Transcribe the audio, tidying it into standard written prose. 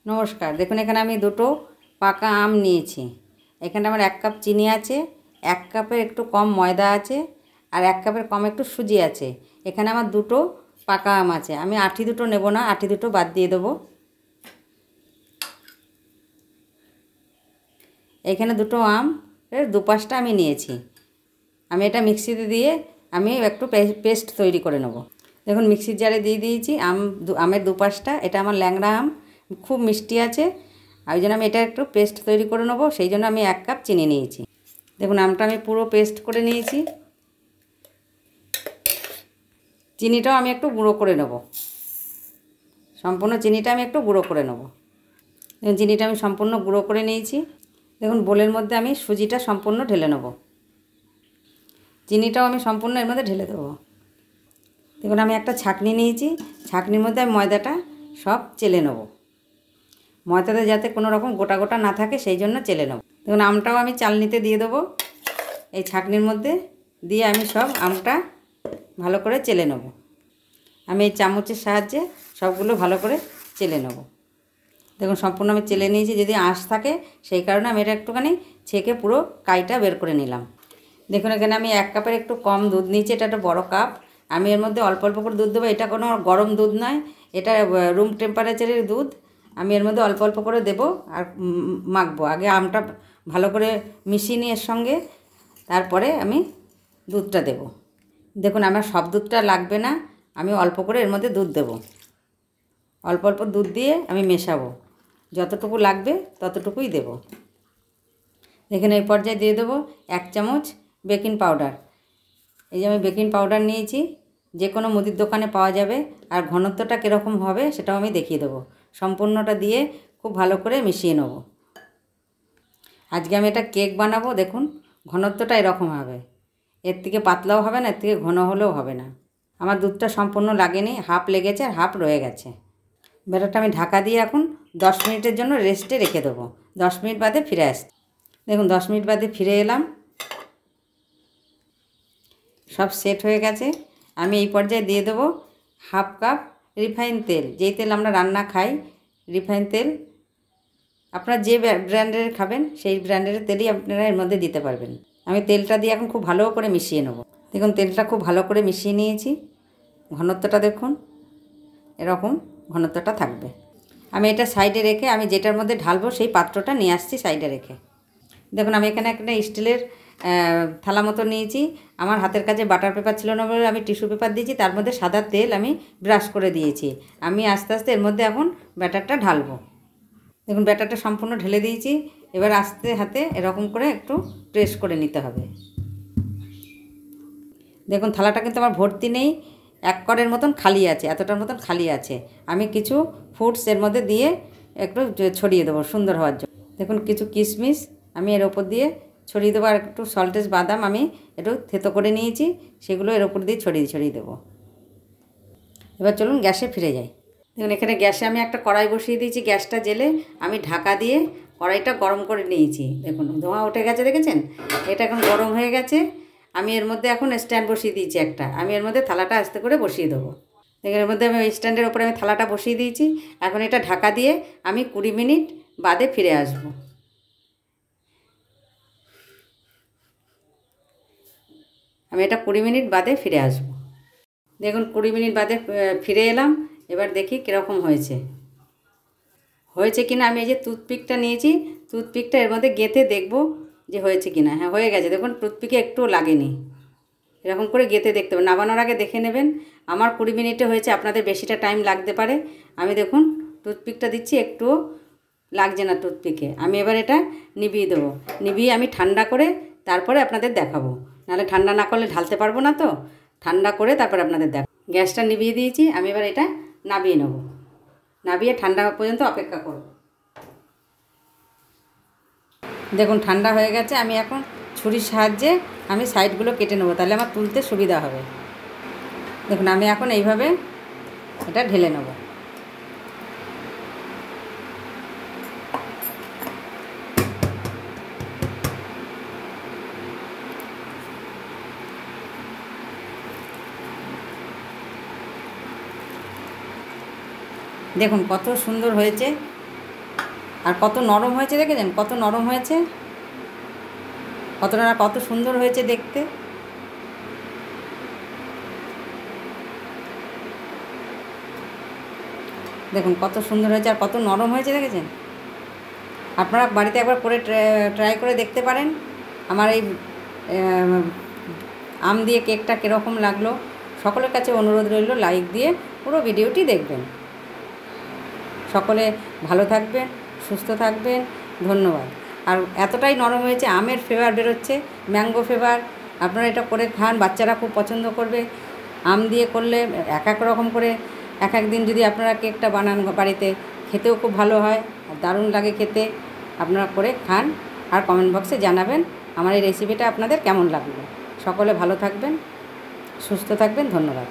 নমস্কার। দেখুন এখানে আমি দুটো পাকা আম নিয়েছি। এখানে আমার 1 কাপ চিনি আছে, 1 কাপের একটু কম ময়দা আছে, আর 1 কাপের কম একটু সুজি আছে। এখানে আমার দুটো পাকা আম আছে। আমি আঁটি দুটো নেব না, আঁটি দুটো বাদ দিয়ে দেবো। এখানে দুটো আম এর দুপাশটা আমি নিয়েছি। আমি এটা মিক্সিতে দিয়ে আমি একটু পেস্ট তৈরি করে নেব। দেখুন মিক্সির জারে দিয়ে দিয়েছি আমের দুপাশটা। এটা আমার ল্যাংড়া আম, খুব মিষ্টি আছে, আর ওই জন্য আমি এটা একটু পেস্ট তৈরি করে নেবো। সেই জন্য আমি 1 কাপ চিনি নিয়েছি। দেখুন আমটা আমি পুরো পেস্ট করে নিয়েছি। চিনিটাও আমি একটু গুঁড়ো করে নেব। সম্পূর্ণ চিনিটা আমি একটু গুঁড়ো করে নেব। দেখুন চিনিটা আমি সম্পূর্ণ গুঁড়ো করে নিয়েছি। দেখুন বোলের মধ্যে আমি সুজিটা সম্পূর্ণ ঢেলে নেব। চিনিটাও আমি সম্পূর্ণ এর মধ্যে ঢেলে দেবো। দেখুন আমি একটা ছাঁকনি নিয়েছি, ছাঁকনির মধ্যে আমি ময়দাটা সব চেলে নেব। ময়দাতে যাতে কোনো রকম গোটা গোটা না থাকে সেই জন্য চেলে নেব। দেখুন আমটাও আমি চালনিতে দিয়ে দেবো। এই ছাঁকনির মধ্যে দিয়ে আমি সব আমটা ভালো করে চেলে নেব। আমি এই চামচের সাহায্যে সবগুলো ভালো করে চেলে নেব। দেখুন সম্পূর্ণ আমি চেলে নিয়েছি। যদি আঁশ থাকে সেই কারণে আমি এটা একটুখানি ছেঁকে পুরো কাইটা বের করে নিলাম। দেখুন এখানে আমি 1 কাপের একটু কম দুধ নিয়েছি। এটা একটা বড় কাপ। আমি এর মধ্যে অল্প অল্প করে দুধ দেবো। এটা কোনো গরম দুধ নয়, এটা রুম টেম্পারেচারের দুধ। আমি এর মধ্যে অল্প অল্প করে দেবো আর মাখবো। আগে আমটা ভালো করে মিশিয়ে নিয়ে এর সঙ্গে, তারপরে আমি দুধটা দেব। দেখুন আমার সব দুধটা লাগবে না, আমি অল্প করে এর মধ্যে দুধ দেব। অল্প অল্প দুধ দিয়ে আমি মেশাবো, যতটুকু লাগবে ততটুকুই দেব। এখানে এই পর্যায়ে দিয়ে দেবো 1 চামচ বেকিং পাউডার। এই যে আমি বেকিং পাউডার নিয়েছি, যে কোনো মুদির দোকানে পাওয়া যাবে। আর ঘনত্বটা কীরকম হবে সেটাও আমি দেখিয়ে দেবো। সম্পূর্ণটা দিয়ে খুব ভালো করে মিশিয়ে নেব। আজকে আমি এটা কেক বানাবো। দেখুন ঘনত্বটা এরকম হবে, এর থেকে পাতলাও হবে না, এর থেকে ঘন হলেও হবে না। আমার দুধটা সম্পূর্ণ লাগেনি, হাফ লেগেছে আর হাফ রয়ে গেছে। ব্যাটারটা আমি ঢাকা দিয়ে এখন 10 মিনিটের জন্য রেস্টে রেখে দেবো। 10 মিনিট বাদে ফিরে আসছি। দেখুন 10 মিনিট বাদে ফিরে এলাম। সব সেট হয়ে গেছে। আমি এই পর্যায়ে দিয়ে দেবো 1/2 কাপ রিফাইন তেল। যেই তেল আমরা রান্না খাই, রিফাইন তেল। আপনারা যে ব্র্যান্ডের খাবেন সেই ব্র্যান্ডের তেলই আপনারা এর মধ্যে দিতে পারবেন। আমি তেলটা দিয়ে এখন খুব ভালো করে মিশিয়ে নেব। দেখুন তেলটা খুব ভালো করে মিশিয়ে নিয়েছি। ঘনত্বটা দেখুন, এরকম ঘনত্বটা থাকবে। আমি এটা সাইডে রেখে আমি যেটার মধ্যে ঢালবো সেই পাত্রটা নিয়ে আসছি সাইডে রেখে। দেখুন আমি এখানে একটা স্টিলের থালা মতো নিয়েছি। আমার হাতের কাছে বাটার পেপার ছিল না বলে আমি টিস্যু পেপার দিয়েছি। তার মধ্যে সাদা তেল আমি ব্রাশ করে দিয়েছি। আমি আস্তে আস্তে এর মধ্যে এখন ব্যাটারটা ঢালবো। দেখুন ব্যাটারটা সম্পূর্ণ ঢেলে দিয়েছি। এবার আস্তে হাতে এরকম করে একটু প্রেস করে নিতে হবে। দেখুন থালাটা কিন্তু আমার ভর্তি নেই, 1 কড়ের মতন খালি আছে, এতটার মতন খালি আছে। আমি কিছু ফ্রুটস এর মধ্যে দিয়ে একটু ছড়িয়ে দেবো সুন্দর হওয়ার জন্য। দেখুন কিছু কিশমিশ আমি এর ওপর দিয়ে ছড়িয়ে দেবো, আর একটু সল্টেজ বাদাম আমি একটু থেতো করে নিয়েছি, সেগুলো এর ওপর দিয়ে ছড়িয়ে দেবো। এবার চলুন গ্যাসে ফিরে যাই। দেখুন এখানে গ্যাসে আমি একটা কড়াই বসিয়ে দিয়েছি। গ্যাসটা জেলে আমি ঢাকা দিয়ে কড়াইটা গরম করে নিয়েছি। দেখুন ধোঁয়া উঠে গেছে, দেখেছেন? এটা এখন গরম হয়ে গেছে। আমি এর মধ্যে এখন স্ট্যান্ড বসিয়ে দিয়েছি একটা। আমি এর মধ্যে থালাটা আস্তে করে বসিয়ে দেবো। দেখুন এর মধ্যে আমি ওই স্ট্যান্ডের ওপরে আমি থালাটা বসিয়ে দিয়েছি। এখন এটা ঢাকা দিয়ে আমি 20 মিনিট বাদে ফিরে আসবো। আমি এটা 20 মিনিট বাদে ফিরে আসবো। দেখুন 20 মিনিট বাদে ফিরে এলাম। এবার দেখি কীরকম হয়েছে কিনা। আমি এই যে টুথপিকটা নিয়েছি, টুথপিকটা এর মধ্যে গেঁথে দেখব যে হয়েছে কিনা। হ্যাঁ হয়ে গেছে। দেখুন টুথপিকে একটুও লাগেনি। এরকম করে গেঁথে দেখতে হবে, নামানোর আগে দেখে নেবেন। আমার 20 মিনিটে হয়েছে, আপনাদের বেশিটা টাইম লাগতে পারে। আমি দেখুন টুথপিকটা দিচ্ছি, একটুও লাগছে না টুথপিকে। আমি এবার এটা নিভিয়ে দেবো। নিভিয়ে আমি ঠান্ডা করে তারপরে আপনাদের দেখাবো, নাহলে ঠান্ডা না করলে ঢালতে পারবো না। তো ঠান্ডা করে তারপরে আপনাদের গ্যাসটা নিভিয়ে দিয়েছি। আমি এবার এটা নামিয়ে নেব। নামিয়ে ঠান্ডা পর্যন্ত অপেক্ষা করব। দেখুন ঠান্ডা হয়ে গেছে। আমি এখন ছুরির সাহায্যে আমি সাইডগুলো কেটে নেবো, তাহলে আমার তুলতে সুবিধা হবে। দেখুন আমি এখন এইভাবে এটা ঢেলে নেব। দেখুন কত সুন্দর হয়েছে। আর কত নরম হয়েছে দেখেছেন, কত নরম হয়েছে, কত সুন্দর হয়েছে দেখতে। দেখুন কত সুন্দর হয়েছে আর কত নরম হয়েছে দেখেছেন। আপনারা বাড়িতে একবার করে ট্রাই করে দেখতে পারেন। আমার এই আম দিয়ে কেকটা কীরকম লাগলো সকলের কাছে অনুরোধ রইল লাইক দিয়ে পুরো ভিডিওটি দেখবেন। সকলে ভালো থাকবেন, সুস্থ থাকবেন, ধন্যবাদ। আর এতটাই নরম হয়েছে, আমের ফ্লেভার বেরোচ্ছে, ম্যাঙ্গো ফ্লেভার। আপনারা এটা করে খান, বাচ্চারা খুব পছন্দ করবে। আম দিয়ে করলে এক এক রকম করে এক এক দিন যদি আপনারা কেকটা বানান বাড়িতে, খেতেও খুব ভালো হয় আর দারুণ লাগে খেতে। আপনারা করে খান আর কমেন্ট বক্সে জানাবেন আমার এই রেসিপিটা আপনাদের কেমন লাগলো। সকলে ভালো থাকবেন, সুস্থ থাকবেন, ধন্যবাদ।